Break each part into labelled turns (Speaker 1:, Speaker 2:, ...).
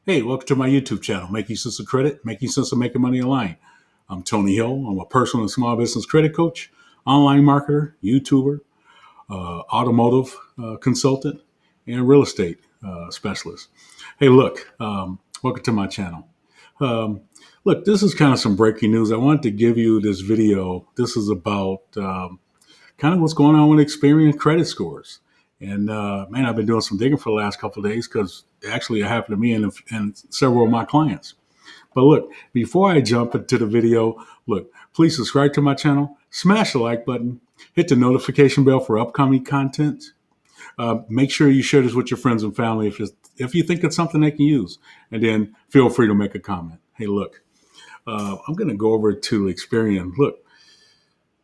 Speaker 1: Hey, welcome to my YouTube channel, Making Sense of Credit, Making Sense of Making Money Online. I'm Tony Hill. I'm a personal and small business credit coach, online marketer, YouTuber, automotive consultant, and real estate specialist. Hey, welcome to my channel. Um, this is kind of some breaking news. I wanted to give you this video. This is about kind of what's going on with Experian credit scores. And man, I've been doing some digging for the last couple of days because actually it happened to me and several of my clients. But look, before I jump into the video, please subscribe to my channel, smash the like button, hit the notification bell for upcoming content. Make sure you share this with your friends and family if you think it's something they can use. And then feel free to make a comment. Hey, I'm going to go over to Experian. Look,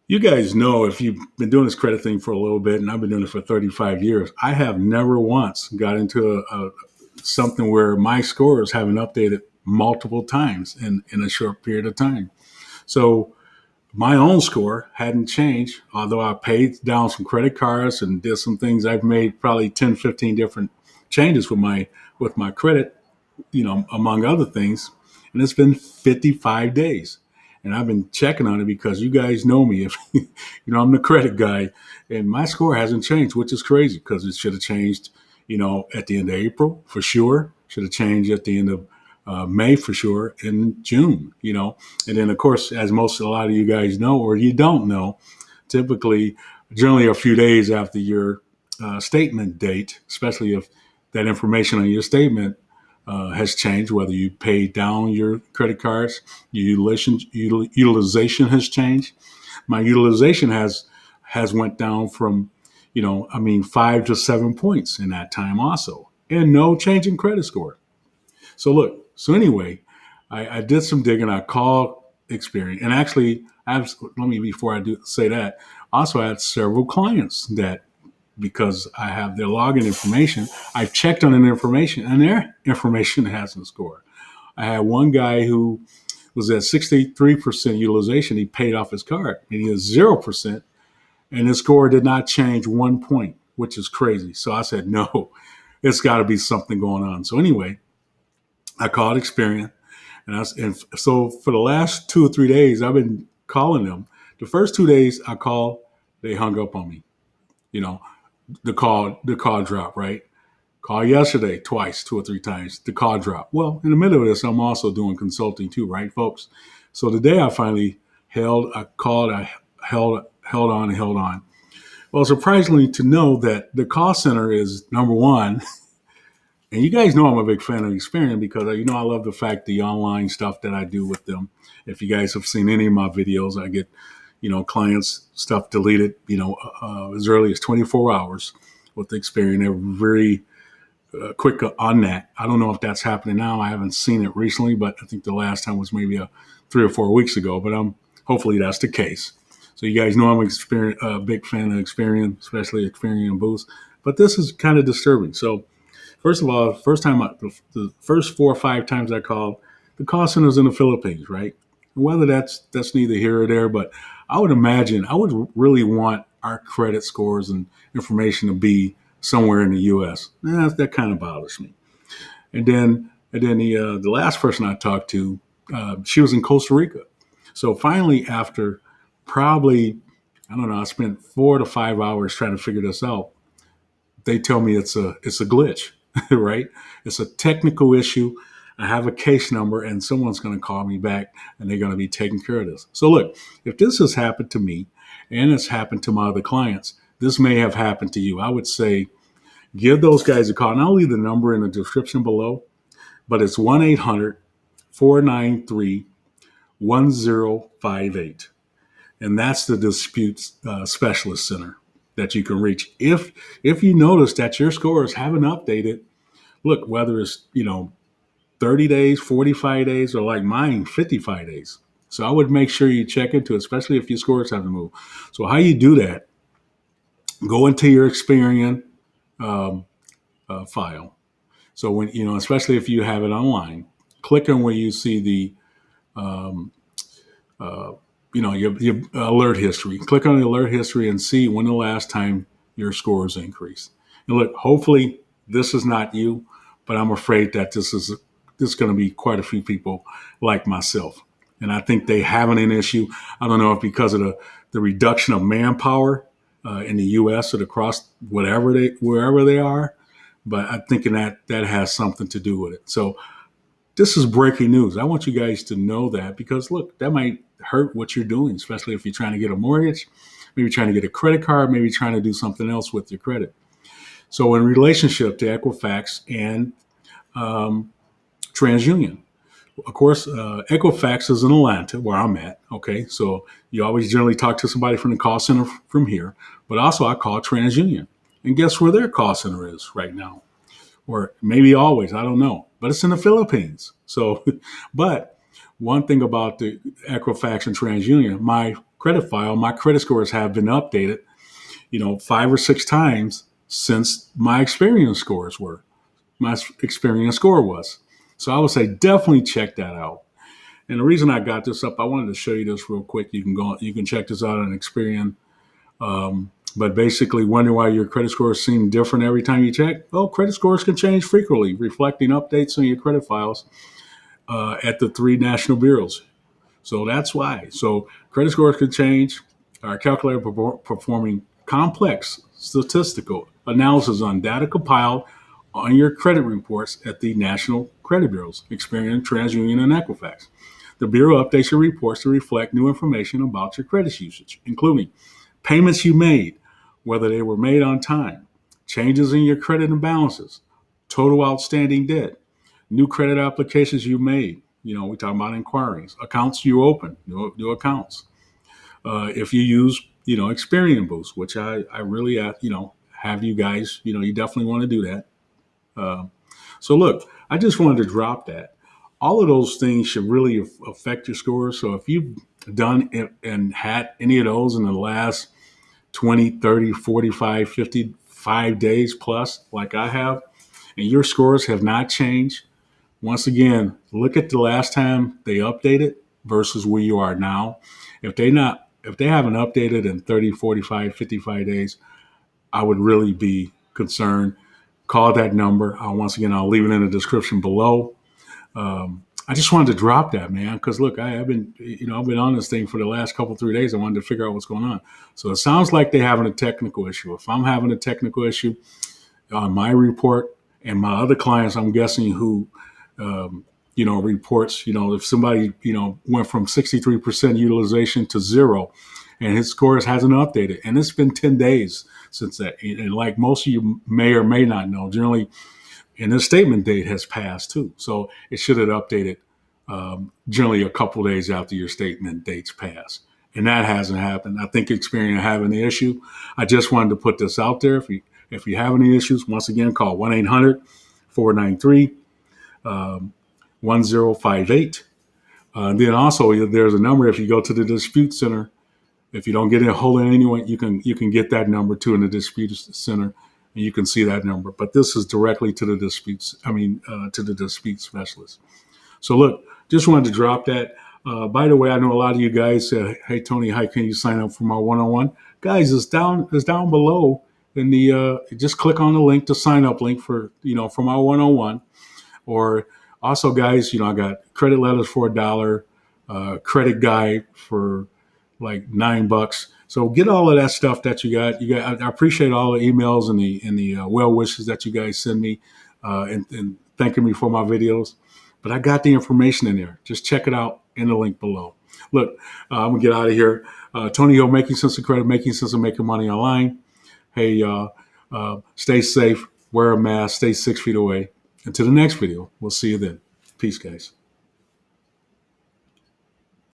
Speaker 1: you guys know if you've been doing this credit thing for a little bit, and I've been doing it for 35 years, I have never once got into something where my scores haven't updated multiple times in a short period of time. So my own score hadn't changed, although I paid down some credit cards and did some things. I've made probably 10, 15 different changes with my credit, among other things. And it's been 55 days. And I've been checking on it because you guys know me. If I'm the credit guy, and my score hasn't changed, which is crazy because it should have changed, at the end of April for sure. Should have changed at the end of May for sure, in June. And then of course, as a lot of you guys know, or you don't know, typically, generally a few days after your statement date, especially if that information on your statement has changed, whether you paid down your credit cards, your utilization has changed. My utilization has went down from, 5 to 7 points in that time also, and no change in credit score. So anyway, I did some digging. I called Experian, and actually, let me before I do say that. Also, I had several clients that because I have their login information, I've checked on their information, and their information hasn't scored. I had one guy who was at 63% utilization. He paid off his card, and he has 0%, and his score did not change 1 point, which is crazy. So I said, no, it's got to be something going on. So anyway, I called Experian, and so for the last 2 or 3 days, I've been calling them. The first 2 days I called, they hung up on me. You know, the call dropped, right? Call yesterday twice, 2 or 3 times. The call dropped. Well, in the middle of this, I'm also doing consulting too, right, folks? So the day I finally held on and held on. Well, surprisingly to know that the call center is number one. And you guys know I'm a big fan of Experian because I love the fact the online stuff that I do with them. If you guys have seen any of my videos, I get clients stuff deleted as early as 24 hours with Experian. They're very quick on that. I don't know if that's happening now. I haven't seen it recently, but I think the last time was maybe 3 or 4 weeks ago. But hopefully that's the case. So you guys know I'm a big fan of Experian, especially Experian Boost. But this is kind of disturbing. So first of all, the first 4 or 5 times I called, the call center's in the Philippines, right? Whether that's neither here or there, but I would imagine I would really want our credit scores and information to be somewhere in the U.S. That kind of bothers me. And then the last person I talked to, she was in Costa Rica. So finally, after probably I don't know, I spent 4 to 5 hours trying to figure this out. They tell me it's a glitch, right? It's a technical issue. I have a case number, and someone's going to call me back, and they're going to be taking care of this. So look, if this has happened to me, and it's happened to my other clients, this may have happened to you. I would say give those guys a call, and I'll leave the number in the description below. But it's 1-800-493-1058. And that's the dispute specialist center that you can reach. If you notice that your scores haven't updated, look, whether it's 30 days, 45 days, or like mine, 55 days. So I would make sure you check into it, especially if your scores haven't moved. So how you do that, go into your Experian um, file. So when, especially if you have it online, click on where you see the, um, uh, your alert history. Click on the alert history and see when the last time your scores increased. And look, hopefully this is not you, but I'm afraid that this is there's going to be quite a few people like myself. And I think they having an issue. I don't know if because of the reduction of manpower in the U.S. or across wherever they are, but I'm thinking that has something to do with it. So this is breaking news. I want you guys to know that because look, that might hurt what you're doing, especially if you're trying to get a mortgage, maybe trying to get a credit card, maybe trying to do something else with your credit. So in relationship to Equifax and TransUnion, of course, Equifax is in Atlanta, where I'm at. Okay, so you always generally talk to somebody from the call center from here, but also I call TransUnion, and guess where their call center is right now, or maybe always, I don't know, but it's in the Philippines. So, but one thing about the Equifax and TransUnion, my credit file, my credit scores have been updated, 5 or 6 times since my Experian score was. So I would say definitely check that out. And the reason I got this up, I wanted to show you this real quick. You can check this out on Experian. But basically, wonder why your credit scores seem different every time you check. Well, credit scores can change frequently, reflecting updates on your credit files at the 3 national bureaus. So that's why. So credit scores can change. Our calculator performing complex statistical analysis on data compiled on your credit reports at the national credit bureaus, Experian, TransUnion, and Equifax. The bureau updates your reports to reflect new information about your credit usage, including payments you made, whether they were made on time, changes in your credit and balances, total outstanding debt, new credit applications you made. We talk about inquiries, accounts you open, new accounts. If you use, Experian Boost, which I really, have you guys, you definitely want to do that. So look, I just wanted to drop that. All of those things should really affect your score. So if you've done and had any of those in the last 20, 30, 45, 55 days plus, like I have, and your scores have not changed, once again, look at the last time they updated versus where you are now. If they haven't updated in 30, 45, 55 days, I would really be concerned. Call that number. Once again, I'll leave it in the description below. I just wanted to drop that, man, because look, I've been on this thing for the last couple 3 days. I wanted to figure out what's going on. So it sounds like they're having a technical issue. If I'm having a technical issue on my report and my other clients, I'm guessing who, reports, if somebody, went from 63% utilization to 0 and his scores hasn't updated, and it's been 10 days since that. And like most of you may or may not know, generally, and the statement date has passed too. So it should have updated generally a couple of days after your statement dates pass. And that hasn't happened. I think Experian having the issue. I just wanted to put this out there. If you have any issues, once again, call 1-800-493-1058. Then also there's a number if you go to the dispute center. If you don't get a hold of anyone, you can get that number too in the dispute center, and you can see that number. But this is directly to the disputes. To the dispute specialist. So look, just wanted to drop that. By the way, I know a lot of you guys said, "Hey Tony, how can you sign up for my one-on-one?" Guys, it's down below in the. Just click on the link, the sign up link for my one-on-one. Or also, guys, I got credit letters for $1, credit guide for like $9. So get all of that stuff that you got. I appreciate all the emails and the well wishes that you guys send me, and thanking me for my videos. But I got the information in there. Just check it out in the link below. Look, I'm gonna get out of here. Tony Hill, making sense of credit, making sense of making money online. Hey, stay safe, wear a mask, stay 6 feet away. Until the next video, we'll see you then. Peace, guys.